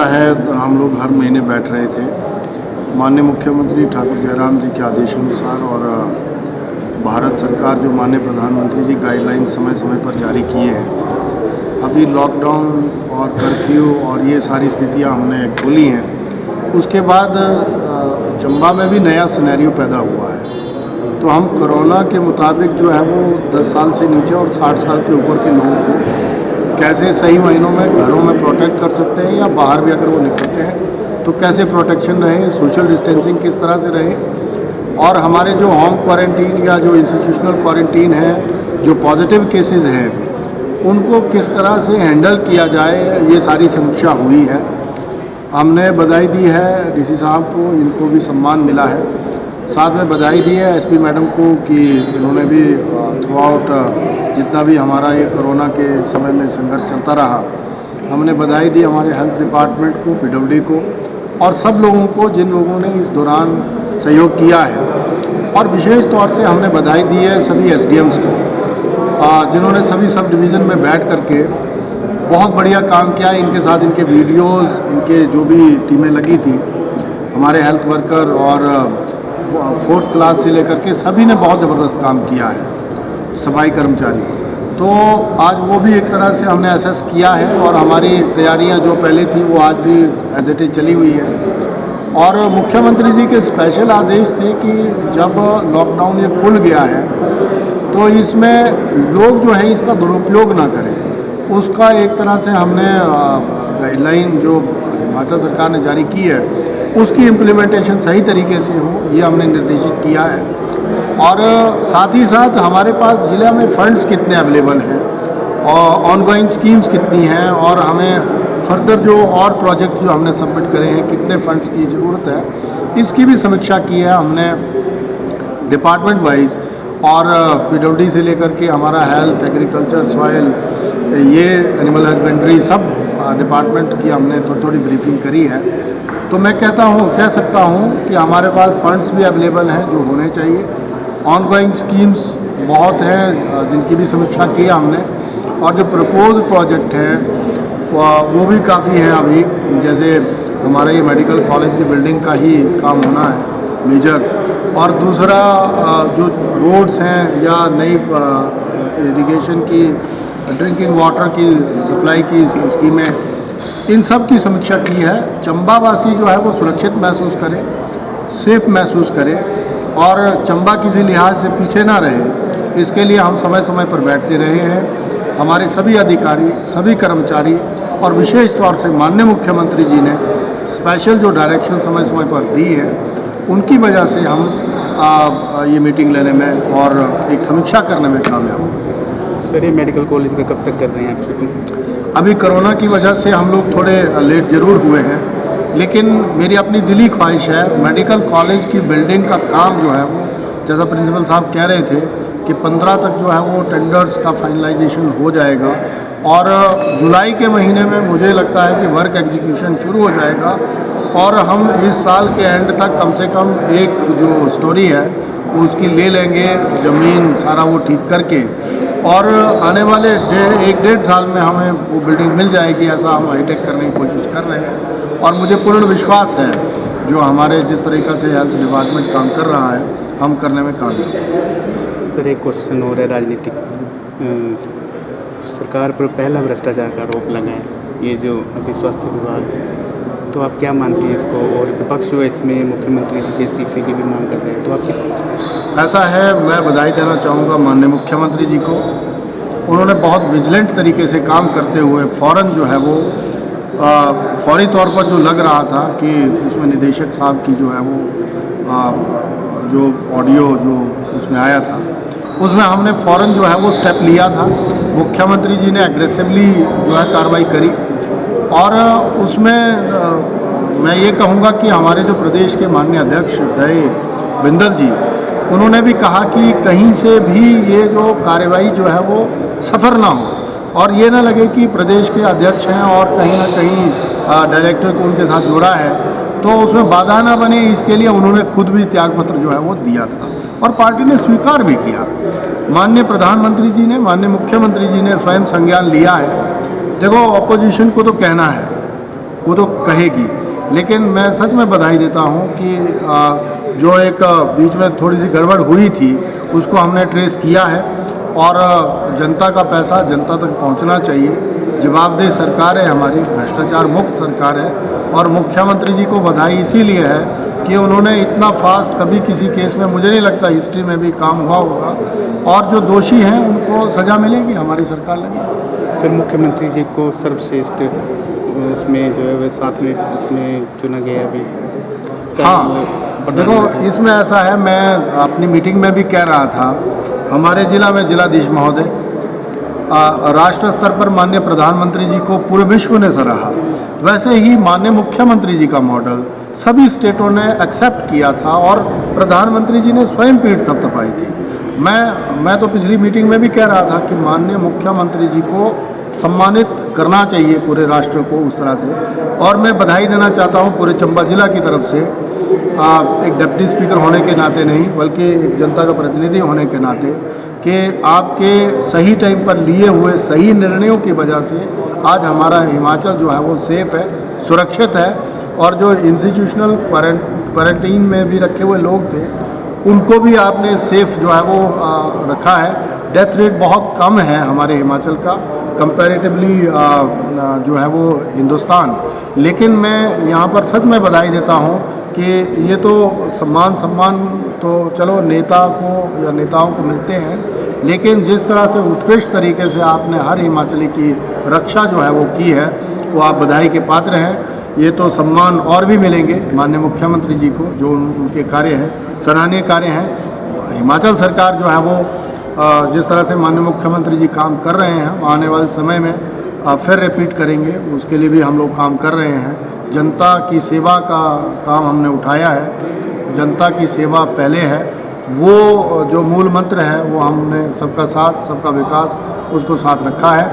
है हम लोग हर महीने बैठ रहे थे माननीय मुख्यमंत्री ठाकुर जयराम जी के आदेशानुसार और भारत सरकार जो माननीय प्रधानमंत्री जी गाइडलाइन समय समय पर जारी किए हैं। अभी लॉकडाउन और कर्फ्यू और ये सारी स्थितियां हमने खोली हैं, उसके बाद चंबा में भी नया सिनेरियो पैदा हुआ है। तो हम कोरोना के मुताबिक जो है वो 10 साल से नीचे और 60 साल के ऊपर के लोगों को कैसे सही महीनों में घरों में प्रोटेक्ट कर सकते हैं या बाहर भी अगर वो निकलते हैं तो कैसे प्रोटेक्शन रहे, सोशल डिस्टेंसिंग किस तरह से रहे, और हमारे जो होम क्वारंटीन या जो इंस्टीट्यूशनल क्वारंटीन है, जो पॉजिटिव केसेस हैं उनको किस तरह से हैंडल किया जाए, ये सारी समीक्षा हुई है। हमने बधाई दी है डीसी साहब को, इनको भी सम्मान मिला है। साथ में बधाई दी है एसपी मैडम को कि इन्होंने भी थ्रू आउट जितना भी हमारा ये कोरोना के समय में संघर्ष चलता रहा, हमने बधाई दी हमारे हेल्थ डिपार्टमेंट को, पीडब्ल्यूडी को और सब लोगों को जिन लोगों ने इस दौरान सहयोग किया है। और विशेष तौर से हमने बधाई दी है सभी एसडीएम्स को, जिन्होंने सभी सब डिवीज़न में बैठ करके बहुत बढ़िया काम किया। इनके साथ इनके वीडियोस, इनके जो भी टीमें लगी थी, हमारे हेल्थ वर्कर और 4th क्लास से लेकर के सभी ने बहुत ज़बरदस्त काम किया है, सफाई कर्मचारी। तो आज वो भी एक तरह से हमने असेस किया है और हमारी तैयारियां जो पहले थी वो आज भी एज इट इज चली हुई है। और मुख्यमंत्री जी के स्पेशल आदेश थे कि जब लॉकडाउन ये खुल गया है तो इसमें लोग जो हैं इसका दुरुपयोग ना करें, उसका एक तरह से हमने गाइडलाइन जो हिमाचल सरकार ने जारी की है उसकी इम्प्लीमेंटेशन सही तरीके से हो, ये हमने निर्देशित किया है। और साथ ही साथ हमारे पास ज़िले में फ़ंड्स कितने अवेलेबल हैं और ऑनगोइंग स्कीम्स कितनी हैं, और हमें फर्दर जो और प्रोजेक्ट जो हमने सबमिट करे हैं कितने फ़ंड्स की ज़रूरत है, इसकी भी समीक्षा की है हमने डिपार्टमेंट वाइज। और पीडब्ल्यूडी से लेकर के हमारा हेल्थ, एग्रीकल्चर, सॉइल, ये एनिमल हस्बेंड्री, सब डिपार्टमेंट की हमने थोड़ी ब्रीफिंग करी है। तो मैं कह सकता हूँ कि हमारे पास फ़ंड्स भी अवेलेबल हैं जो होने चाहिए। ऑनगोइंग स्कीम्स बहुत हैं जिनकी भी समीक्षा की है हमने, और जो प्रपोज प्रोजेक्ट हैं वो भी काफ़ी हैं अभी। जैसे हमारे ये मेडिकल कॉलेज की बिल्डिंग का ही काम होना है मेजर, और दूसरा जो रोड्स हैं या नई इरिगेशन की, ड्रिंकिंग वाटर की सप्लाई की स्कीमें, इन सब की समीक्षा की है। चंबा वासी जो है वो सुरक्षित महसूस करे, सेफ महसूस करे और चंबा किसी लिहाज से पीछे ना रहे, इसके लिए हम समय समय पर बैठते रहे हैं। हमारे सभी अधिकारी, सभी कर्मचारी और विशेष तौर से माननीय मुख्यमंत्री जी ने स्पेशल जो डायरेक्शन समय समय पर दी है, उनकी वजह से हम ये मीटिंग लेने में और एक समीक्षा करने में कामयाब हुए। सर, ये मेडिकल कॉलेज का कब तक कर रहे हैं आप शुरू? अभी कोरोना की वजह से हम लोग थोड़े लेट ज़रूर हुए हैं, लेकिन मेरी अपनी दिली ख्वाहिश है मेडिकल कॉलेज की बिल्डिंग का काम जो है वो, जैसा प्रिंसिपल साहब कह रहे थे कि 15 तक जो है वो टेंडर्स का फाइनलाइजेशन हो जाएगा, और जुलाई के महीने में मुझे लगता है कि वर्क एग्जीक्यूशन शुरू हो जाएगा, और हम इस साल के एंड तक कम से कम एक जो स्टोरी है उसकी ले लेंगे ज़मीन, सारा वो ठीक करके, और आने वाले 1-1.5 साल में हमें वो बिल्डिंग मिल जाएगी। ऐसा हम हाईटेक करने की कोशिश कर रहे हैं, और मुझे पूर्ण विश्वास है जो हमारे जिस तरीक़ा से हेल्थ डिपार्टमेंट काम कर रहा है, हम करने में कामयाब हैं। सर, एक क्वेश्चन हो रहा है राजनीतिक। सरकार पर पहला भ्रष्टाचार का आरोप लगा है, ये जो अभी स्वास्थ्य विभाग है, तो आप क्या मानती हैं इसको? और विपक्ष जो इसमें मुख्यमंत्री जी के इस्तीफे की भी मांग कर रहे हैं, तो आप किस? ऐसा है, मैं बधाई देना चाहूँगा माननीय मुख्यमंत्री जी को। उन्होंने बहुत विजिलेंट तरीके से काम करते हुए फ़ौरन जो है वो फौरी तौर पर जो लग रहा था कि उसमें निदेशक साहब की जो है वो जो ऑडियो जो उसमें आया था, उसमें हमने फ़ौरन जो है वो स्टेप लिया था। मुख्यमंत्री जी ने एग्रेसिवली जो है कार्रवाई करी, और उसमें मैं ये कहूँगा कि हमारे जो प्रदेश के माननीय अध्यक्ष रहे बिंदल जी, उन्होंने भी कहा कि कहीं से भी ये जो कार्रवाई जो है वो सफ़र ना हो, और ये ना लगे कि प्रदेश के अध्यक्ष हैं और कहीं ना कहीं डायरेक्टर को उनके साथ जोड़ा है, तो उसमें बाधा ना बने, इसके लिए उन्होंने खुद भी त्यागपत्र जो है वो दिया था, और पार्टी ने स्वीकार भी किया। माननीय प्रधानमंत्री जी ने, माननीय मुख्यमंत्री जी ने स्वयं संज्ञान लिया है। देखो, अपोजिशन को तो कहना है, वो तो कहेगी। लेकिन मैं सच में बधाई देता हूँ कि जो एक बीच में थोड़ी सी गड़बड़ हुई थी उसको हमने ट्रेस किया है और जनता का पैसा जनता तक पहुँचना चाहिए। जवाबदेह सरकार है हमारी, भ्रष्टाचार मुक्त सरकार है। और मुख्यमंत्री जी को बधाई इसीलिए है कि उन्होंने इतना फास्ट कभी किसी केस में, मुझे नहीं लगता हिस्ट्री में भी काम हुआ होगा, और जो दोषी हैं उनको सज़ा मिलेगी, हमारी सरकार लगेगी। फिर मुख्यमंत्री जी को सर्वश्रेष्ठ उसमें जो है वह साथ में उसमें चुना गया अभी। हाँ, देखो इसमें ऐसा है, मैं अपनी मीटिंग में भी कह रहा था, हमारे ज़िला में जिलाधीश महोदय राष्ट्र स्तर पर माननीय प्रधानमंत्री जी को पूरे विश्व ने सराहा। वैसे ही माननीय मुख्यमंत्री जी का मॉडल सभी स्टेटों ने एक्सेप्ट किया था और प्रधानमंत्री जी ने स्वयं पीठ थपथपाई थी। मैं तो पिछली मीटिंग में भी कह रहा था कि माननीय मुख्यमंत्री जी को सम्मानित करना चाहिए पूरे राष्ट्र को उस तरह से। और मैं बधाई देना चाहता हूँ पूरे चंबा जिला की तरफ से, एक डिप्टी स्पीकर होने के नाते नहीं बल्कि एक जनता का प्रतिनिधि होने के नाते, कि आपके सही टाइम पर लिए हुए सही निर्णयों की वजह से आज हमारा हिमाचल जो है वो सेफ़ है, सुरक्षित है। और जो इंस्टीट्यूशनल क्वारंटीन में भी रखे हुए लोग थे उनको भी आपने सेफ़ जो है वो रखा है। डेथ रेट बहुत कम है हमारे हिमाचल का कंपैरेटिवली जो है वो हिंदुस्तान। लेकिन मैं यहाँ पर सच में बधाई देता हूँ कि ये तो सम्मान तो चलो नेता को या नेताओं को मिलते हैं, लेकिन जिस तरह से उत्कृष्ट तरीके से आपने हर हिमाचली की रक्षा जो है वो की है, वो आप बधाई के पात्र हैं। ये तो सम्मान और भी मिलेंगे माननीय मुख्यमंत्री जी को, जो उनके कार्य हैं सराहनीय कार्य हैं। हिमाचल सरकार जो है वो जिस तरह से माननीय मुख्यमंत्री जी काम कर रहे हैं, आने वाले समय में फिर रिपीट करेंगे, उसके लिए भी हम लोग काम कर रहे हैं। जनता की सेवा का काम हमने उठाया है, जनता की सेवा पहले है, वो जो मूल मंत्र है वो हमने सबका साथ सबका विकास उसको साथ रखा है।